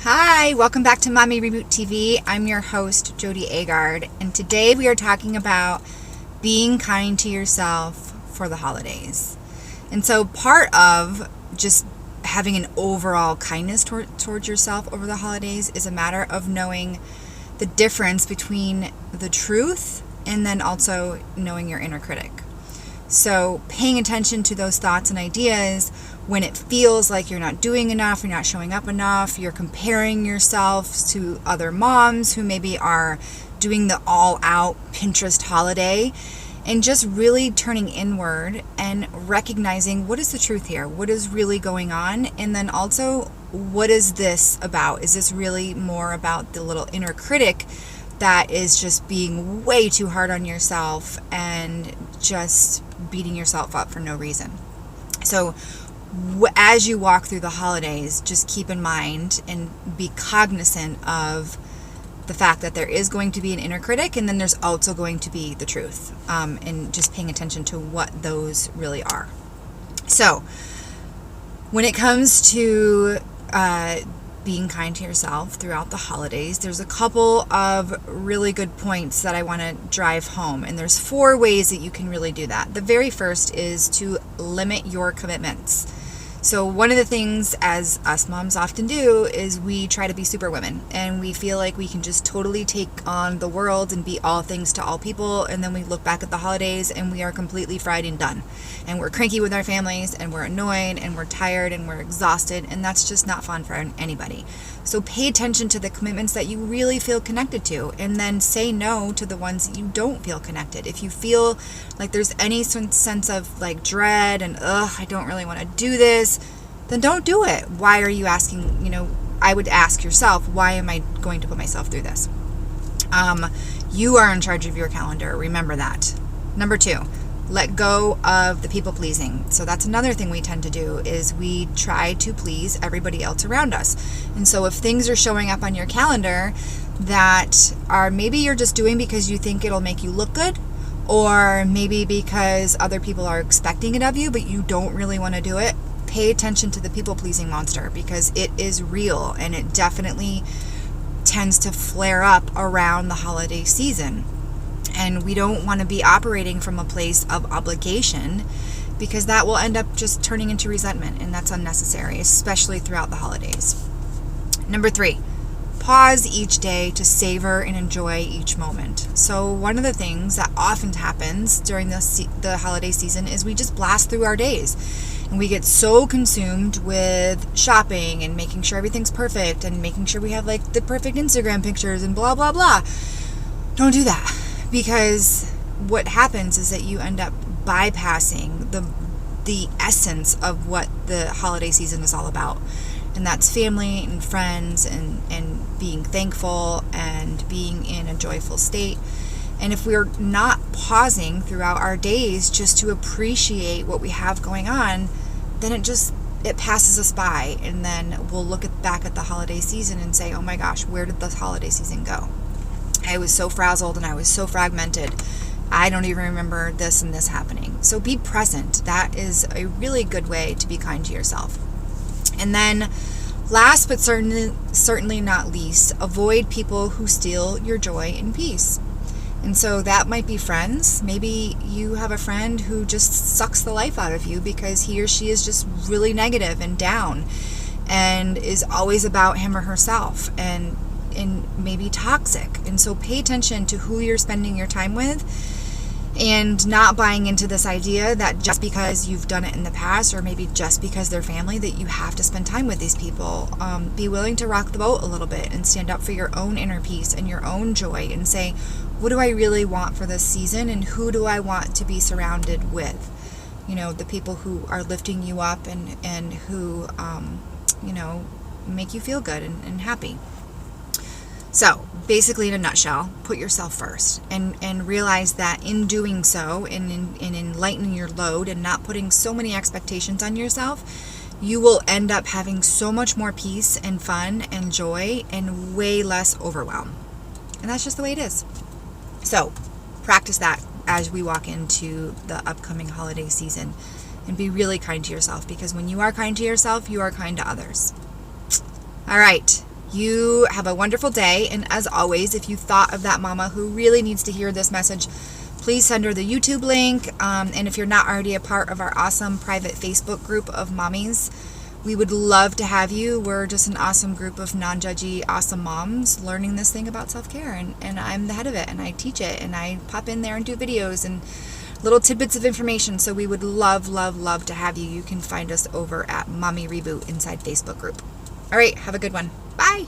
Hi, welcome back to Mommy Reboot TV. I'm your host, Jody Agard, and today we are talking about being kind to yourself for the holidays. And so part of just having an overall kindness towards yourself over the holidays is a matter of knowing the difference between the truth and then also knowing your inner critic. So paying attention to those thoughts and ideas when it feels like you're not doing enough, you're not showing up enough, you're comparing yourself to other moms who maybe are doing the all-out Pinterest holiday, and just really turning inward and recognizing what is the truth here, what is really going on, and then also what is this about? Is this really more about the little inner critic that is just being way too hard on yourself and just beating yourself up for no reason? So as you walk through the holidays, just keep in mind and be cognizant of the fact that there is going to be an inner critic, and then there's also going to be the truth, and just paying attention to what those really are. So when it comes to being kind to yourself throughout the holidays, there's a couple of really good points that I want to drive home, and there's 4 ways that you can really do that. The very first is to limit your commitments. So one of the things, as us moms often do, is we try to be super women, and we feel like we can just totally take on the world and be all things to all people, and then we look back at the holidays and we are completely fried and done, and we're cranky with our families, and we're annoyed, and we're tired, and we're exhausted, and that's just not fun for anybody. So pay attention to the commitments that you really feel connected to, and then say no to the ones that you don't feel connected. If you feel like there's any sense of like dread and I don't really want to do this, then don't do it. Why are you asking? I would ask yourself, why am I going to put myself through this? You are in charge of your calendar. Remember that. Number 2, let go of the people pleasing. So that's another thing we tend to do, is we try to please everybody else around us. And so if things are showing up on your calendar that are maybe you're just doing because you think it'll make you look good, or maybe because other people are expecting it of you, but you don't really want to do it, pay attention to the people pleasing monster, because it is real, and it definitely tends to flare up around the holiday season. And we don't want to be operating from a place of obligation, because that will end up just turning into resentment, and that's unnecessary, especially throughout the holidays. Number 3, pause each day to savor and enjoy each moment. So one of the things that often happens during the holiday season is we just blast through our days, and we get so consumed with shopping and making sure everything's perfect and making sure we have like the perfect Instagram pictures and blah, blah, blah. Don't do that. Because what happens is that you end up bypassing the essence of what the holiday season is all about. And that's family and friends and being thankful and being in a joyful state. And if we're not pausing throughout our days just to appreciate what we have going on, then it passes us by. And then we'll look back at the holiday season and say, oh my gosh, where did the holiday season go? I was so frazzled and I was so fragmented. I don't even remember this and this happening. So be present. That is a really good way to be kind to yourself. And then last but certainly not least, avoid people who steal your joy and peace. And so that might be friends. Maybe you have a friend who just sucks the life out of you because he or she is just really negative and down and is always about him or herself and maybe toxic. And so pay attention to who you're spending your time with, and not buying into this idea that just because you've done it in the past, or maybe just because they're family, that you have to spend time with these people. Be willing to rock the boat a little bit and stand up for your own inner peace and your own joy, and say, what do I really want for this season, and who do I want to be surrounded with? The people who are lifting you up and who make you feel good and happy. So basically, in a nutshell, put yourself first, and realize that in doing so, and in lightening your load and not putting so many expectations on yourself, you will end up having so much more peace and fun and joy and way less overwhelm. And that's just the way it is. So practice that as we walk into the upcoming holiday season, and be really kind to yourself, because when you are kind to yourself, you are kind to others. All right. You have a wonderful day. And as always, if you thought of that mama who really needs to hear this message, please send her the YouTube link. And if you're not already a part of our awesome private Facebook group of mommies, we would love to have you. We're just an awesome group of non-judgy, awesome moms learning this thing about self-care. And I'm the head of it, and I teach it, and I pop in there and do videos and little tidbits of information. So we would love, love, love to have you. You can find us over at Mommy Reboot inside Facebook group. All right, have a good one. Bye.